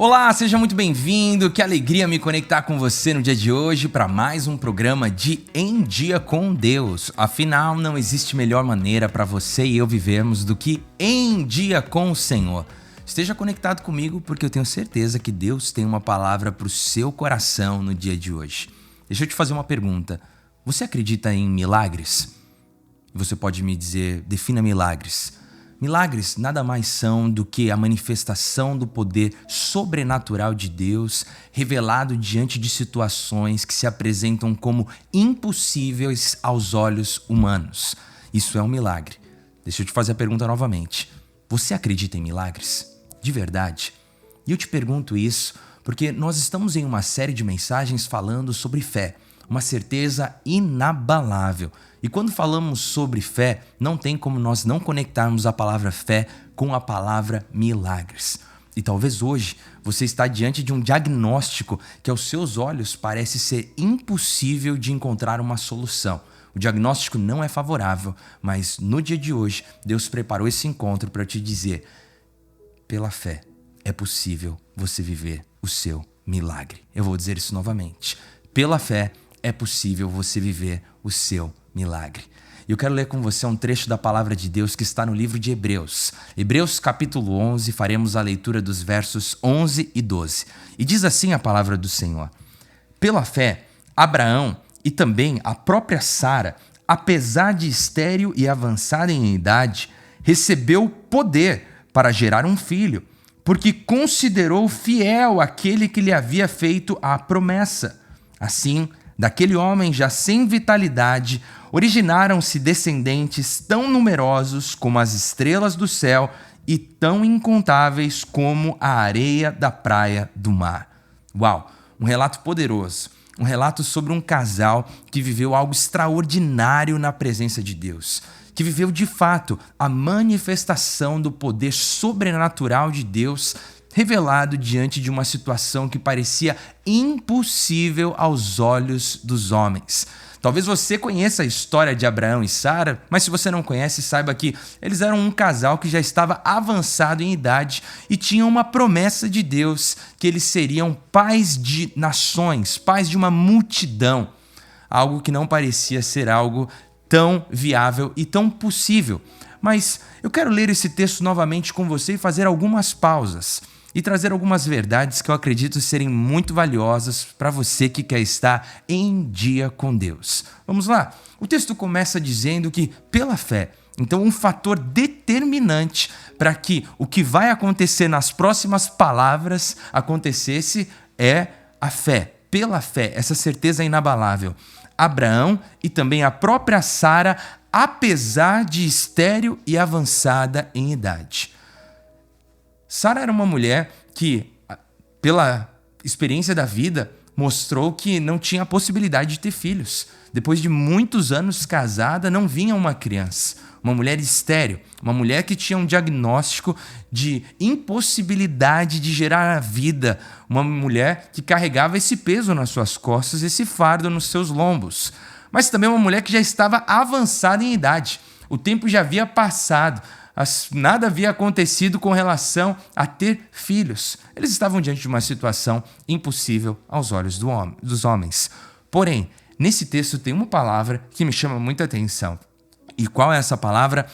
Olá, seja muito bem-vindo, que alegria me conectar com você no dia de hoje para mais um programa de Em Dia com Deus. Afinal, não existe melhor maneira para você e eu vivermos do que em dia com o Senhor. Esteja conectado comigo porque eu tenho certeza que Deus tem uma palavra para o seu coração no dia de hoje. Deixa eu te fazer uma pergunta. Você acredita em milagres? Você pode me dizer, defina milagres. Milagres nada mais são do que a manifestação do poder sobrenatural de Deus revelado diante de situações que se apresentam como impossíveis aos olhos humanos. Isso é um milagre. Deixa eu te fazer a pergunta novamente. Você acredita em milagres? De verdade? E eu te pergunto isso porque nós estamos em uma série de mensagens falando sobre fé, uma certeza inabalável. E quando falamos sobre fé, não tem como nós não conectarmos a palavra fé com a palavra milagres. E talvez hoje você está diante de um diagnóstico que aos seus olhos parece ser impossível de encontrar uma solução. O diagnóstico não é favorável, mas no dia de hoje Deus preparou esse encontro para te dizer: pela fé é possível você viver o seu milagre. Eu vou dizer isso novamente. Pela fé é possível você viver o seu milagre. E eu quero ler com você um trecho da palavra de Deus que está no livro de Hebreus. Hebreus capítulo 11, faremos a leitura dos versos 11 e 12. E diz assim a palavra do Senhor: pela fé, Abraão e também a própria Sara, apesar de estéril e avançada em idade, recebeu poder para gerar um filho, porque considerou fiel aquele que lhe havia feito a promessa. Assim, daquele homem já sem vitalidade, originaram-se descendentes tão numerosos como as estrelas do céu e tão incontáveis como a areia da praia do mar. Uau! Um relato poderoso. Um relato sobre um casal que viveu algo extraordinário na presença de Deus. Que viveu de fato a manifestação do poder sobrenatural de Deus revelado diante de uma situação que parecia impossível aos olhos dos homens. Talvez você conheça a história de Abraão e Sara, mas se você não conhece, saiba que eles eram um casal que já estava avançado em idade e tinham uma promessa de Deus que eles seriam pais de nações, pais de uma multidão. Algo que não parecia ser algo tão viável e tão possível. Mas eu quero ler esse texto novamente com você e fazer algumas pausas e trazer algumas verdades que eu acredito serem muito valiosas para você que quer estar em dia com Deus. Vamos lá? O texto começa dizendo que, pela fé, então um fator determinante para que o que vai acontecer nas próximas palavras acontecesse é a fé. Pela fé, essa certeza inabalável. Abraão e também a própria Sara, apesar de estéril e avançada em idade. Sara era uma mulher que, pela experiência da vida, mostrou que não tinha a possibilidade de ter filhos. Depois de muitos anos casada, não vinha uma criança. Uma mulher estéril, uma mulher que tinha um diagnóstico de impossibilidade de gerar a vida. Uma mulher que carregava esse peso nas suas costas, esse fardo nos seus lombos. Mas também uma mulher que já estava avançada em idade. O tempo já havia passado. Nada havia acontecido com relação a ter filhos. Eles estavam diante de uma situação impossível aos olhos dos homens. Porém, nesse texto tem uma palavra que me chama muita atenção. E qual é essa palavra?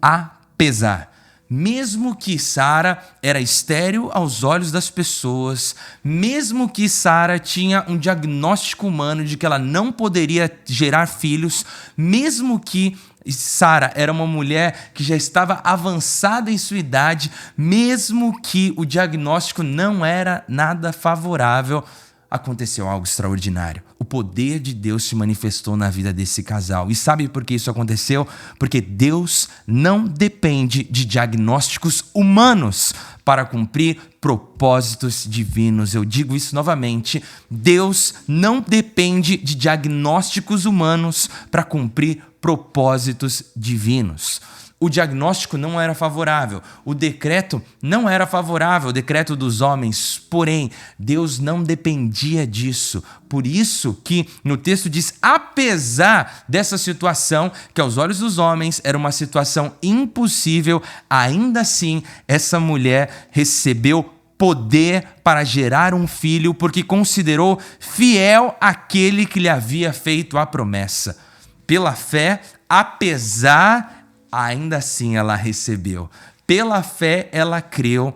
Apesar. Mesmo que Sara era estéril aos olhos das pessoas, mesmo que Sara tinha um diagnóstico humano de que ela não poderia gerar filhos, mesmo que Sara era uma mulher que já estava avançada em sua idade, mesmo que o diagnóstico não era nada favorável, aconteceu algo extraordinário. O poder de Deus se manifestou na vida desse casal. E sabe por que isso aconteceu? Porque Deus não depende de diagnósticos humanos para cumprir propósitos divinos. Eu digo isso novamente. Deus não depende de diagnósticos humanos para cumprir propósitos divinos. O diagnóstico não era favorável, o decreto não era favorável, o decreto dos homens, porém, Deus não dependia disso. Por isso que no texto diz, apesar dessa situação, que aos olhos dos homens era uma situação impossível, ainda assim, essa mulher recebeu poder para gerar um filho, porque considerou fiel aquele que lhe havia feito a promessa. Pela fé, ainda assim ela recebeu. Pela fé, ela creu,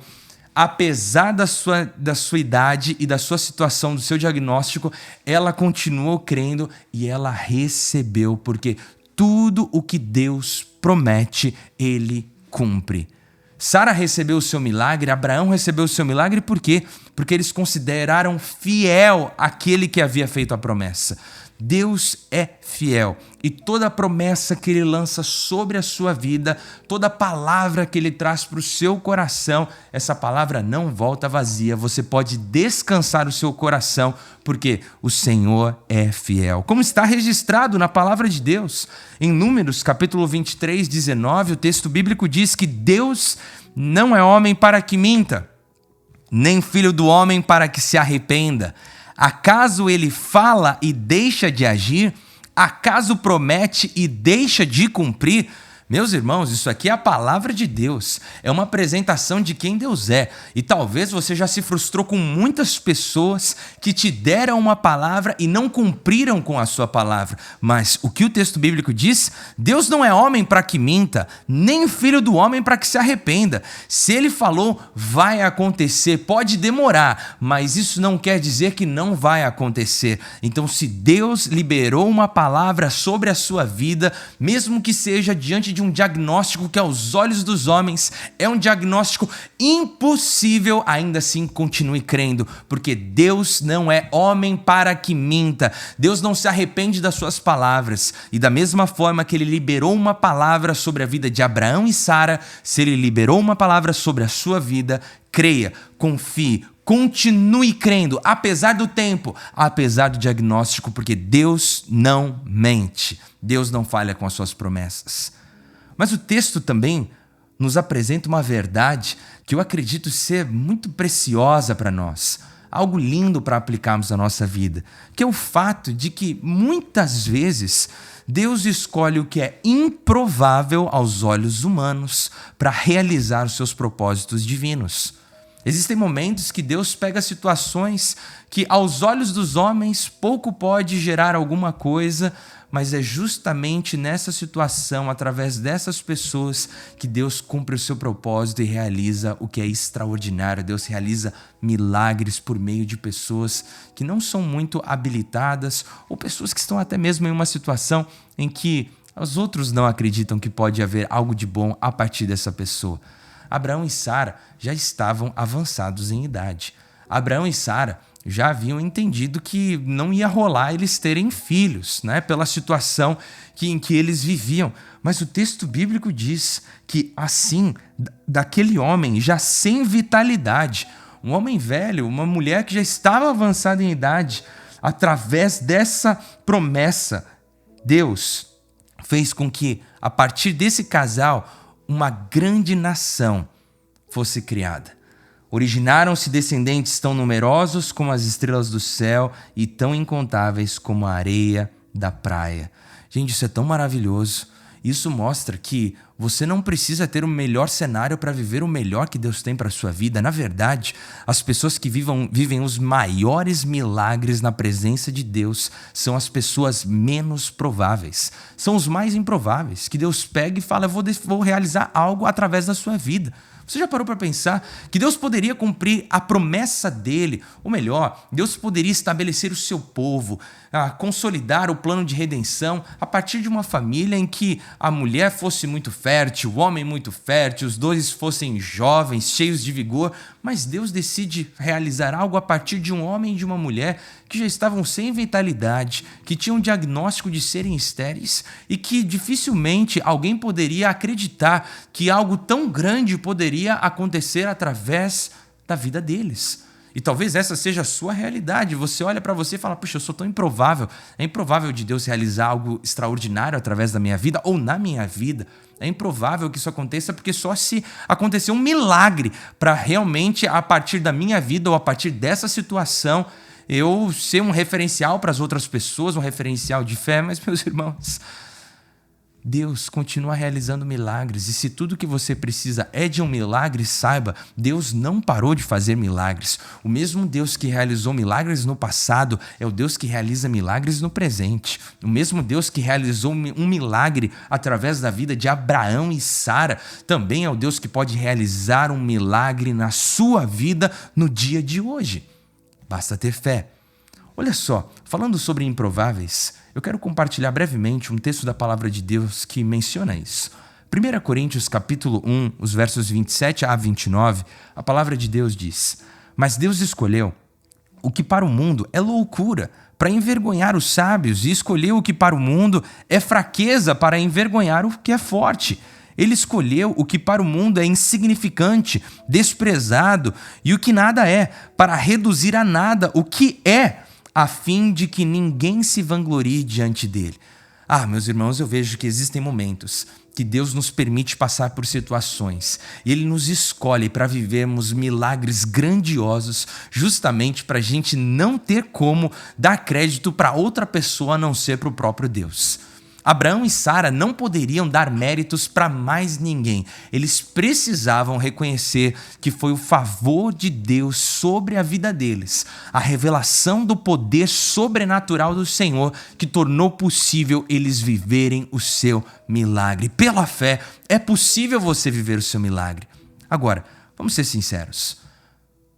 apesar da sua idade e da sua situação, do seu diagnóstico, ela continuou crendo e ela recebeu, porque tudo o que Deus promete, Ele cumpre. Sara recebeu o seu milagre, Abraão recebeu o seu milagre, por quê? Porque eles consideraram fiel aquele que havia feito a promessa. Deus é fiel e toda promessa que Ele lança sobre a sua vida, toda palavra que Ele traz para o seu coração, essa palavra não volta vazia. Você pode descansar o seu coração porque o Senhor é fiel. Como está registrado na palavra de Deus, em Números capítulo 23, 19, o texto bíblico diz que Deus não é homem para que minta, nem filho do homem para que se arrependa. Acaso ele fala e deixa de agir? Acaso promete e deixa de cumprir? Meus irmãos, isso aqui é a palavra de Deus, é uma apresentação de quem Deus é. E talvez você já se frustrou com muitas pessoas que te deram uma palavra e não cumpriram com a sua palavra. Mas o que o texto bíblico diz? Deus não é homem para que minta, nem filho do homem para que se arrependa. Se ele falou, vai acontecer, pode demorar, mas isso não quer dizer que não vai acontecer. Então, se Deus liberou uma palavra sobre a sua vida, mesmo que seja diante de um diagnóstico que aos olhos dos homens é um diagnóstico impossível, ainda assim continue crendo, porque Deus não é homem para que minta. Deus não se arrepende das suas palavras. E da mesma forma que Ele liberou uma palavra sobre a vida de Abraão e Sara, se Ele liberou uma palavra sobre a sua vida, creia, confie, continue crendo, apesar do tempo, apesar do diagnóstico, porque Deus não mente. Deus não falha com as suas promessas. Mas o texto também nos apresenta uma verdade que eu acredito ser muito preciosa para nós, algo lindo para aplicarmos na nossa vida, que é o fato de que muitas vezes Deus escolhe o que é improvável aos olhos humanos para realizar os seus propósitos divinos. Existem momentos que Deus pega situações que aos olhos dos homens pouco pode gerar alguma coisa, mas é justamente nessa situação, através dessas pessoas, que Deus cumpre o seu propósito e realiza o que é extraordinário. Deus realiza milagres por meio de pessoas que não são muito habilitadas ou pessoas que estão até mesmo em uma situação em que os outros não acreditam que pode haver algo de bom a partir dessa pessoa. Abraão e Sara já estavam avançados em idade. Abraão e Sara já haviam entendido que não ia rolar eles terem filhos, né? Pela situação em que eles viviam. Mas o texto bíblico diz que assim, daquele homem já sem vitalidade, um homem velho, uma mulher que já estava avançada em idade, através dessa promessa, Deus fez com que, a partir desse casal, uma grande nação fosse criada. Originaram-se descendentes tão numerosos como as estrelas do céu e tão incontáveis como a areia da praia. Gente, isso é tão maravilhoso. Isso mostra que você não precisa ter o melhor cenário para viver o melhor que Deus tem para a sua vida. Na verdade, as pessoas que vivem os maiores milagres na presença de Deus são as pessoas menos prováveis. São os mais improváveis, que Deus pega e fala, eu vou realizar algo através da sua vida. Você já parou para pensar que Deus poderia cumprir a promessa dele? Ou melhor, Deus poderia estabelecer o seu povo, consolidar o plano de redenção a partir de uma família em que a mulher fosse muito fértil, o homem muito fértil, os dois fossem jovens, cheios de vigor, mas Deus decide realizar algo a partir de um homem e de uma mulher que já estavam sem vitalidade, que tinham um diagnóstico de serem estéreis e que dificilmente alguém poderia acreditar que algo tão grande poderia acontecer através da vida deles. E talvez essa seja a sua realidade. Você olha para você e fala, puxa, eu sou tão improvável. É improvável de Deus realizar algo extraordinário através da minha vida ou na minha vida. É improvável que isso aconteça porque só se acontecer um milagre para realmente, a partir da minha vida ou a partir dessa situação, eu ser um referencial para as outras pessoas, um referencial de fé. Mas, meus irmãos, Deus continua realizando milagres, e se tudo que você precisa é de um milagre, saiba, Deus não parou de fazer milagres. O mesmo Deus que realizou milagres no passado é o Deus que realiza milagres no presente. O mesmo Deus que realizou um milagre através da vida de Abraão e Sara também é o Deus que pode realizar um milagre na sua vida no dia de hoje. Basta ter fé. Olha só, falando sobre improváveis, eu quero compartilhar brevemente um texto da palavra de Deus que menciona isso. 1 Coríntios capítulo 1, os versos 27 a 29, a palavra de Deus diz: Mas Deus escolheu o que para o mundo é loucura, para envergonhar os sábios, e escolheu o que para o mundo é fraqueza, para envergonhar o que é forte. Ele escolheu o que para o mundo é insignificante, desprezado, e o que nada é, para reduzir a nada o que é, a fim de que ninguém se vanglorie diante dele. Meus irmãos, eu vejo que existem momentos que Deus nos permite passar por situações e Ele nos escolhe para vivermos milagres grandiosos, justamente para a gente não ter como dar crédito para outra pessoa a não ser para o próprio Deus. Abraão e Sara não poderiam dar méritos para mais ninguém. Eles precisavam reconhecer que foi o favor de Deus sobre a vida deles, a revelação do poder sobrenatural do Senhor que tornou possível eles viverem o seu milagre. Pela fé, é possível você viver o seu milagre. Agora, vamos ser sinceros.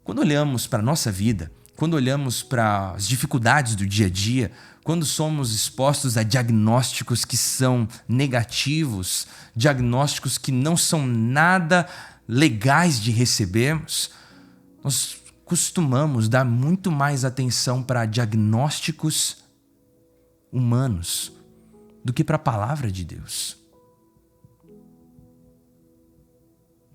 Quando olhamos para a nossa vida, quando olhamos para as dificuldades do dia a dia, quando somos expostos a diagnósticos que são negativos, diagnósticos que não são nada legais de recebermos, nós costumamos dar muito mais atenção para diagnósticos humanos do que para a palavra de Deus.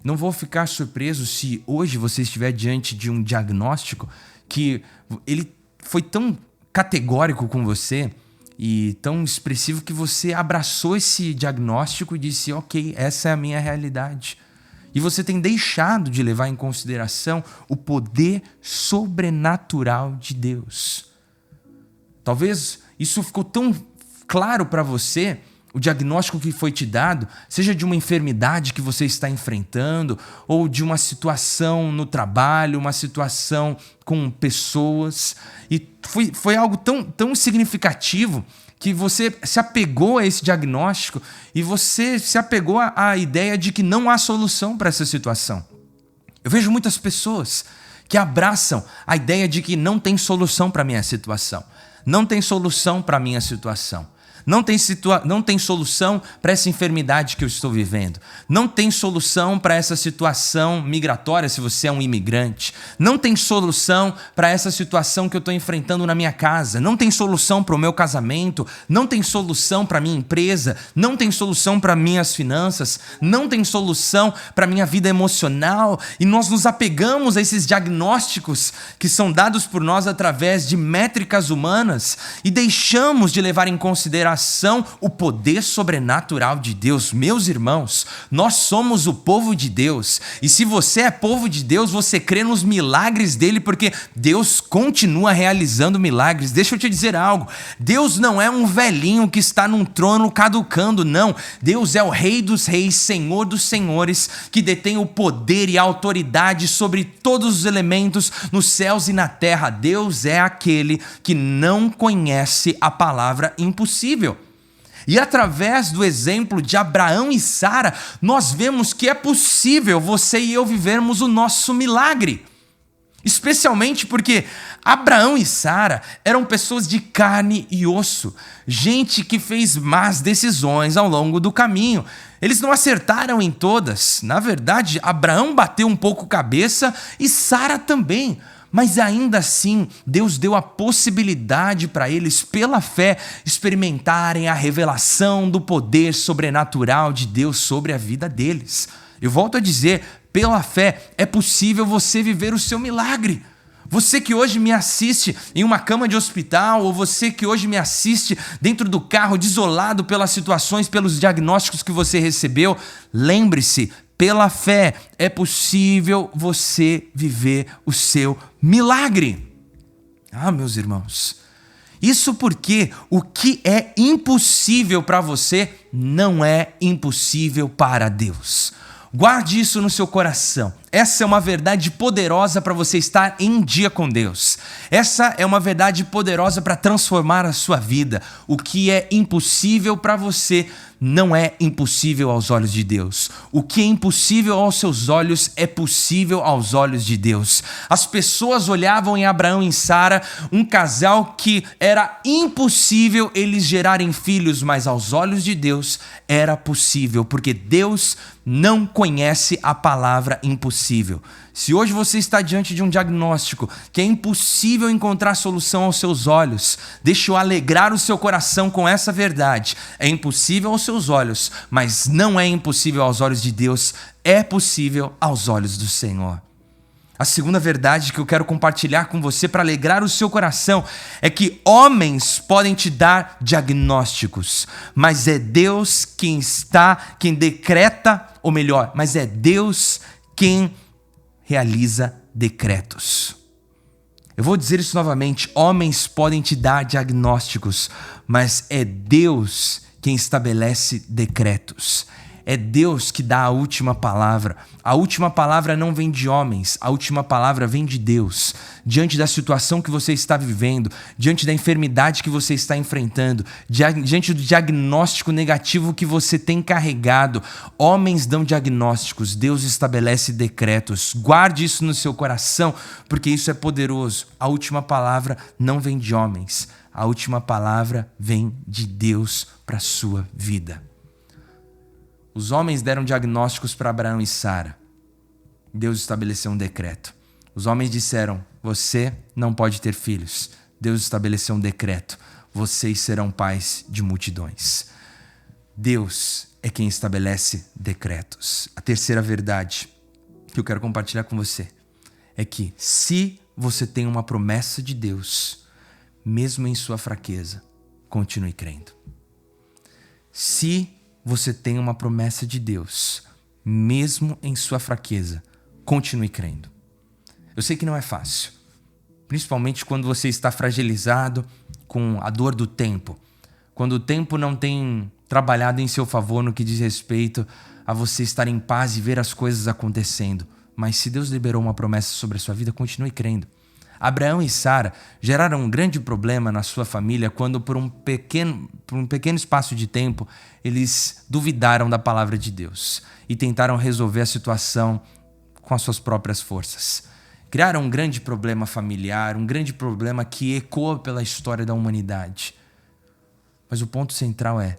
Não vou ficar surpreso se hoje você estiver diante de um diagnóstico que ele foi tão categórico com você e tão expressivo que você abraçou esse diagnóstico e disse: ok, essa é a minha realidade. E você tem deixado de levar em consideração o poder sobrenatural de Deus. Talvez isso ficou tão claro para você, o diagnóstico que foi te dado, seja de uma enfermidade que você está enfrentando, ou de uma situação no trabalho, uma situação com pessoas, e foi algo tão significativo que você se apegou a esse diagnóstico e você se apegou à ideia de que não há solução para essa situação. Eu vejo muitas pessoas que abraçam a ideia de que não tem solução para a minha situação, não tem solução para a minha situação. Não tem solução para essa enfermidade que eu estou vivendo. Não tem solução para essa situação migratória se você é um imigrante. Não tem solução para essa situação que eu estou enfrentando na minha casa. Não tem solução para o meu casamento. Não tem solução para a minha empresa. Não tem solução para minhas finanças. Não tem solução para a minha vida emocional. E nós nos apegamos a esses diagnósticos que são dados por nós através de métricas humanas e deixamos de levar em consideração o poder sobrenatural de Deus. Meus irmãos, nós somos o povo de Deus, e se você é povo de Deus, você crê nos milagres dele, porque Deus continua realizando milagres. Deixa eu te dizer algo, Deus não é um velhinho que está num trono caducando, não. Deus é o Rei dos Reis, Senhor dos Senhores, que detém o poder e a autoridade sobre todos os elementos nos céus e na terra. Deus é aquele que não conhece a palavra impossível. E através do exemplo de Abraão e Sara, nós vemos que é possível você e eu vivermos o nosso milagre. Especialmente porque Abraão e Sara eram pessoas de carne e osso, gente que fez más decisões ao longo do caminho. Eles não acertaram em todas. Na verdade, Abraão bateu um pouco cabeça e Sara também. Mas ainda assim, Deus deu a possibilidade para eles, pela fé, experimentarem a revelação do poder sobrenatural de Deus sobre a vida deles. Eu volto a dizer, pela fé, é possível você viver o seu milagre. Você que hoje me assiste em uma cama de hospital, ou você que hoje me assiste dentro do carro, desolado pelas situações, pelos diagnósticos que você recebeu, lembre-se, pela fé é possível você viver o seu milagre. Meus irmãos, Isso porque o que é impossível para você não é impossível para Deus. Guarde isso no seu coração. Essa é uma verdade poderosa para você estar em dia com Deus. Essa é uma verdade poderosa para transformar a sua vida. O que é impossível para você não é impossível aos olhos de Deus. O que é impossível aos seus olhos é possível aos olhos de Deus. As pessoas olhavam em Abraão e em Sara, um casal que era impossível eles gerarem filhos, mas aos olhos de Deus era possível, porque Deus não conhece a palavra impossível. Se hoje você está diante de um diagnóstico que é impossível encontrar solução aos seus olhos, deixe eu alegrar o seu coração com essa verdade. É impossível aos seus olhos, mas não é impossível aos olhos de Deus, é possível aos olhos do Senhor. A segunda verdade que eu quero compartilhar com você para alegrar o seu coração é que homens podem te dar diagnósticos, mas é Deus quem decreta, ou melhor, mas é Deus quem realiza decretos. Eu vou dizer isso novamente: homens podem te dar diagnósticos, mas é Deus quem estabelece decretos. É Deus que dá a última palavra. A última palavra não vem de homens, a última palavra vem de Deus. Diante da situação que você está vivendo, diante da enfermidade que você está enfrentando, diante do diagnóstico negativo que você tem carregado, homens dão diagnósticos, Deus estabelece decretos. Guarde isso no seu coração, porque isso é poderoso. A última palavra não vem de homens, a última palavra vem de Deus para a sua vida. Os homens deram diagnósticos para Abraão e Sara. Deus estabeleceu um decreto. Os homens disseram: você não pode ter filhos. Deus estabeleceu um decreto: vocês serão pais de multidões. Deus é quem estabelece decretos. A terceira verdade que eu quero compartilhar com você é que se você tem uma promessa de Deus, mesmo em sua fraqueza, continue crendo. Se você tem uma promessa de Deus, mesmo em sua fraqueza, continue crendo. Eu sei que não é fácil, principalmente quando você está fragilizado com a dor do tempo, quando o tempo não tem trabalhado em seu favor no que diz respeito a você estar em paz e ver as coisas acontecendo. Mas se Deus liberou uma promessa sobre a sua vida, continue crendo. Abraão e Sara geraram um grande problema na sua família quando, por um pequeno espaço de tempo, eles duvidaram da palavra de Deus e tentaram resolver a situação com as suas próprias forças. Criaram um grande problema familiar, um grande problema que ecoa pela história da humanidade. Mas o ponto central é,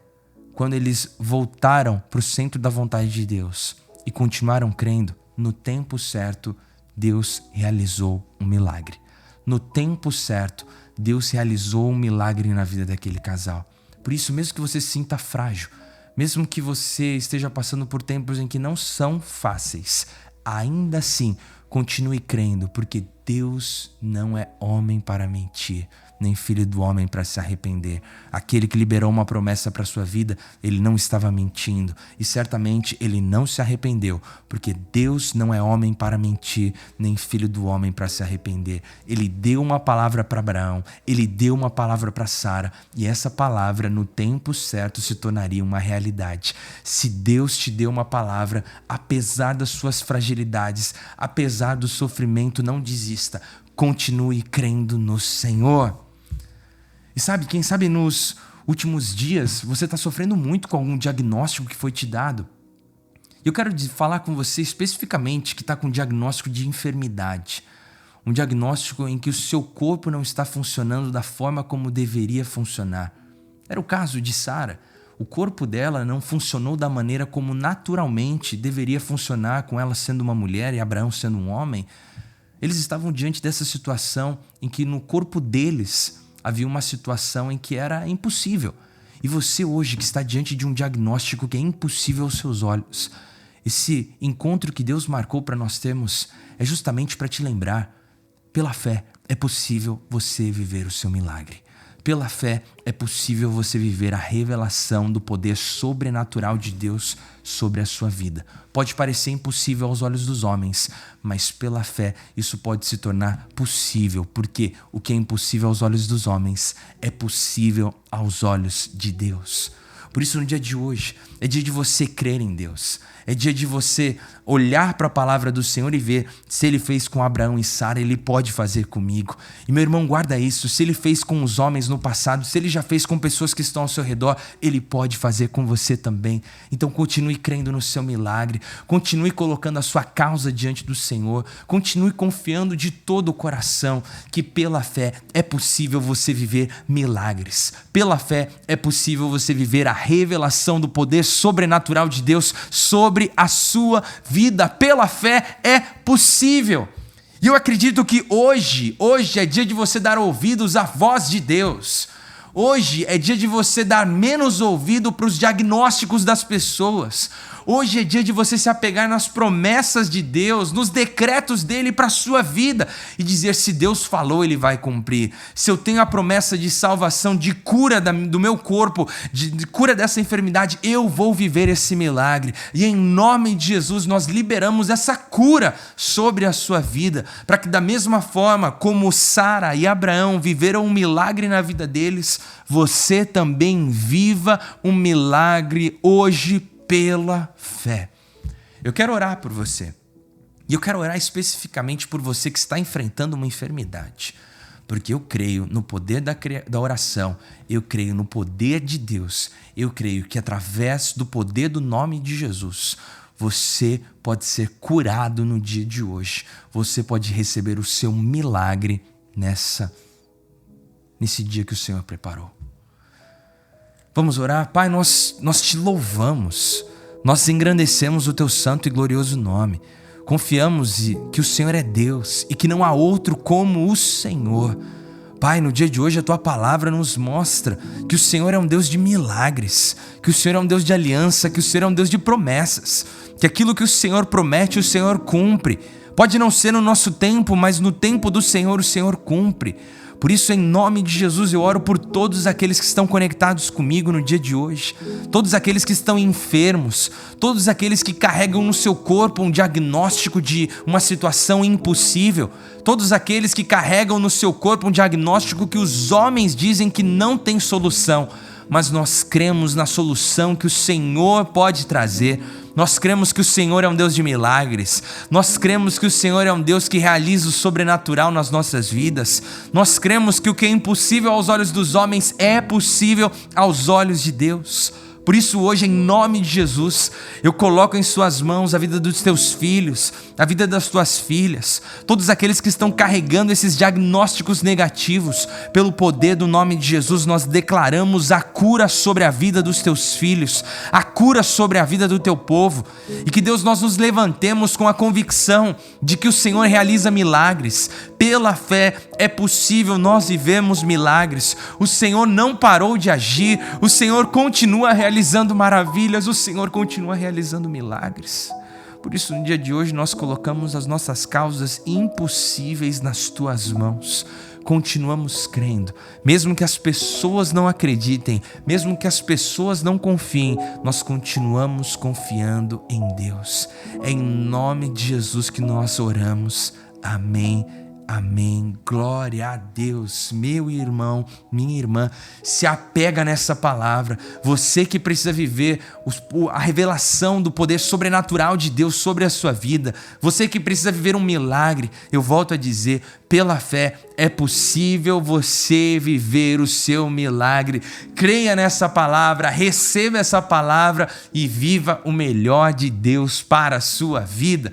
quando eles voltaram para o centro da vontade de Deus e continuaram crendo, no tempo certo, Deus realizou um milagre. No tempo certo, Deus realizou um milagre na vida daquele casal. Por isso, mesmo que você se sinta frágil, mesmo que você esteja passando por tempos em que não são fáceis, ainda assim, continue crendo, porque Deus não é homem para mentir, nem filho do homem para se arrepender. Aquele que liberou uma promessa para a sua vida, ele não estava mentindo. E certamente ele não se arrependeu, porque Deus não é homem para mentir, nem filho do homem para se arrepender. Ele deu uma palavra para Abraão, ele deu uma palavra para Sara, e essa palavra no tempo certo se tornaria uma realidade. Se Deus te deu uma palavra, apesar das suas fragilidades, apesar do sofrimento, não desista. Continue crendo no Senhor. E sabe, quem sabe nos últimos dias você está sofrendo muito com algum diagnóstico que foi te dado. E eu quero falar com você especificamente que está com um diagnóstico de enfermidade. Um diagnóstico em que o seu corpo não está funcionando da forma como deveria funcionar. Era o caso de Sara. O corpo dela não funcionou da maneira como naturalmente deveria funcionar, com ela sendo uma mulher e Abraão sendo um homem. Eles estavam diante dessa situação em que no corpo deles havia uma situação em que era impossível. E você hoje que está diante de um diagnóstico que é impossível aos seus olhos, esse encontro que Deus marcou para nós termos é justamente para te lembrar, pela fé, é possível você viver o seu milagre. pela fé é possível você viver a revelação do poder sobrenatural de Deus sobre a sua vida. Pode parecer impossível aos olhos dos homens, mas pela fé isso pode se tornar possível, porque o que é impossível aos olhos dos homens é possível aos olhos de Deus. Por isso, no dia de hoje, é dia de você crer em Deus. É dia de você olhar para a palavra do Senhor e ver se Ele fez com Abraão e Sara, Ele pode fazer comigo. E meu irmão, guarda isso. Se Ele fez com os homens no passado, se Ele já fez com pessoas que estão ao seu redor, Ele pode fazer com você também. Então continue crendo no seu milagre. Continue colocando a sua causa diante do Senhor. Continue confiando de todo o coração que pela fé é possível você viver milagres. Pela fé é possível você viver a revelação do poder sobrenatural de Deus sobre a sua vida. Pela fé é possível. E eu acredito que hoje é dia de você dar ouvidos à voz de Deus. Hoje é dia de você dar menos ouvido para os diagnósticos das pessoas. Hoje é dia de você se apegar nas promessas de Deus, nos decretos dele para a sua vida e dizer: se Deus falou, ele vai cumprir. Se eu tenho a promessa de salvação, de cura do meu corpo, de cura dessa enfermidade, eu vou viver esse milagre. E em nome de Jesus nós liberamos essa cura sobre a sua vida, para que da mesma forma como Sara e Abraão viveram um milagre na vida deles, você também viva um milagre hoje pela fé. Eu quero orar por você. E eu quero orar especificamente por você que está enfrentando uma enfermidade. Porque eu creio no poder da oração. Eu creio no poder de Deus. Eu creio que através do poder do nome de Jesus, você pode ser curado no dia de hoje. Você pode receber o seu milagre nesse dia que o Senhor preparou. Vamos orar? Pai, nós te louvamos, nós engrandecemos o teu santo e glorioso nome. Confiamos que o Senhor é Deus e que não há outro como o Senhor. Pai, no dia de hoje a tua palavra nos mostra que o Senhor é um Deus de milagres, que o Senhor é um Deus de aliança, que o Senhor é um Deus de promessas, que aquilo que o Senhor promete, o Senhor cumpre. Pode não ser no nosso tempo, mas no tempo do Senhor, o Senhor cumpre. Por isso, em nome de Jesus, eu oro por todos aqueles que estão conectados comigo no dia de hoje, todos aqueles que estão enfermos, todos aqueles que carregam no seu corpo um diagnóstico de uma situação impossível, todos aqueles que carregam no seu corpo um diagnóstico que os homens dizem que não tem solução, mas nós cremos na solução que o Senhor pode trazer. Nós cremos que o Senhor é um Deus de milagres. Nós cremos que o Senhor é um Deus que realiza o sobrenatural nas nossas vidas. Nós cremos que o que é impossível aos olhos dos homens é possível aos olhos de Deus. Por isso hoje, em nome de Jesus, eu coloco em suas mãos a vida dos teus filhos, a vida das tuas filhas, todos aqueles que estão carregando esses diagnósticos negativos. Pelo poder do nome de Jesus, nós declaramos a cura sobre a vida dos teus filhos, a cura sobre a vida do teu povo. E que Deus, nós nos levantemos com a convicção de que o Senhor realiza milagres. Pela fé é possível nós vivermos milagres. O Senhor não parou de agir, o Senhor continua realizando maravilhas, o Senhor continua realizando milagres. Por isso, no dia de hoje, nós colocamos as nossas causas impossíveis nas tuas mãos. Continuamos crendo, mesmo que as pessoas não acreditem, mesmo que as pessoas não confiem, nós continuamos confiando em Deus. É em nome de Jesus que nós oramos. Amém. Amém, glória a Deus. Meu irmão, minha irmã, se apega nessa palavra. Você que precisa viver a revelação do poder sobrenatural de Deus sobre a sua vida, você que precisa viver um milagre, eu volto a dizer, pela fé é possível você viver o seu milagre. Creia nessa palavra, receba essa palavra e viva o melhor de Deus para a sua vida.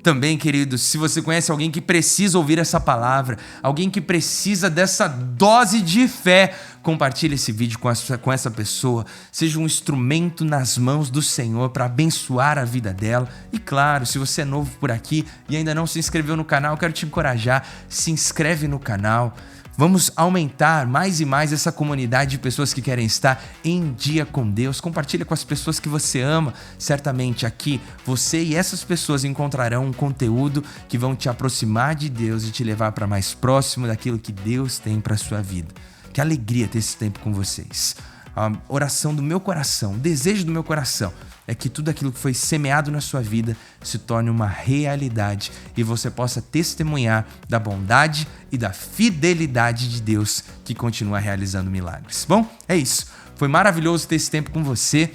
Também, queridos, se você conhece alguém que precisa ouvir essa palavra, alguém que precisa dessa dose de fé, compartilhe esse vídeo com essa pessoa. Seja um instrumento nas mãos do Senhor para abençoar a vida dela. E claro, se você é novo por aqui e ainda não se inscreveu no canal, eu quero te encorajar, se inscreve no canal. Vamos aumentar mais e mais essa comunidade de pessoas que querem estar em dia com Deus. Compartilha com as pessoas que você ama. Certamente aqui você e essas pessoas encontrarão um conteúdo que vão te aproximar de Deus e te levar para mais próximo daquilo que Deus tem para a sua vida. Que alegria ter esse tempo com vocês. A oração do meu coração, o desejo do meu coração é que tudo aquilo que foi semeado na sua vida se torne uma realidade e você possa testemunhar da bondade e da fidelidade de Deus que continua realizando milagres. Bom, é isso. Foi maravilhoso ter esse tempo com você.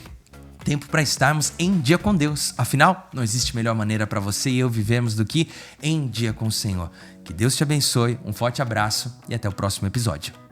Tempo para estarmos em dia com Deus. Afinal, não existe melhor maneira para você e eu vivermos do que em dia com o Senhor. Que Deus te abençoe, um forte abraço e até o próximo episódio.